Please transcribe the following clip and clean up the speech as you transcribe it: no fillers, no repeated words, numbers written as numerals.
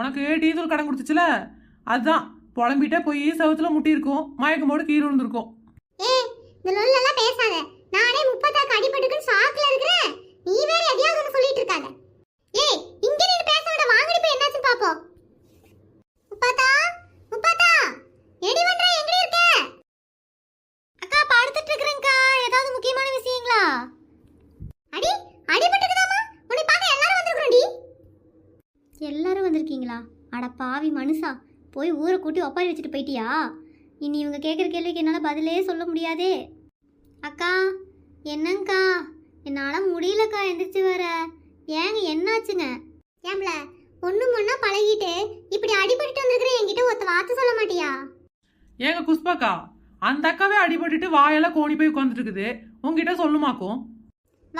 உனக்கு டீசல் கடன் கொடுத்துச்சுல, அதுதான் புலம்பிட்டே போய் செவத்துல முட்டி இருக்கும், மயக்கம் போட்டு கீழே விழுந்திருக்கும். ஏய், இந்த லொல்லெல்லாம் பேசாத. நானே 30 அடிபட்டுக்குன்னு ஷாக்ல இருக்கிறேன். நீ வேற எதையாவது ஒன்று சொல்லிட்டு இருக்காத. ஏய், இங்க நின்னு பேச விட, வாங்கடி போய் என்னாச்சுன்னு பாப்போம். முப்பாத்தா, முப்பாத்தா, எடி பண்ற, எங்கடி இருக்க? அக்கா, படுத்துட்டு இருக்கறேன்க்கா. ஏதாவது முக்கியமான விஷயங்களா? அடி, அடிபட்டுக்குதாமா? உன்னை பார்க்க எல்லாரும் வந்திருக்கோம்டி. எல்லாரும் வந்திருக்கீங்களா? அட பாவி மனுஷா, போய் ஊரை கூட்டி ஒப்பாரி வச்சுட்டு போயிட்டியா? இனி இவங்க கேட்குற கேள்விக்கு என்னால் பதிலே சொல்ல முடியாதே. அக்கா, என்னங்கக்கா, என்னால் முடியலக்கா எந்திரிச்சு வர. ஏங்க, என்னாச்சுங்க? ஏம்ல, ஒண்ணும் ஒண்ணா பழகிட்டு இப்படி அடிபட்டு வந்திருக்கிற என்கிட்ட ஒத்த வார்த்தை சொல்ல மாட்டியா? ஏங்க குஷ்பாக்கா, அந்த அக்காவே அடிபட்டுட்டு வாயெல்லாம் கோணி போய் உட்காந்துட்டு இருக்குது, உங்ககிட்ட சொல்லுமாக்கும்?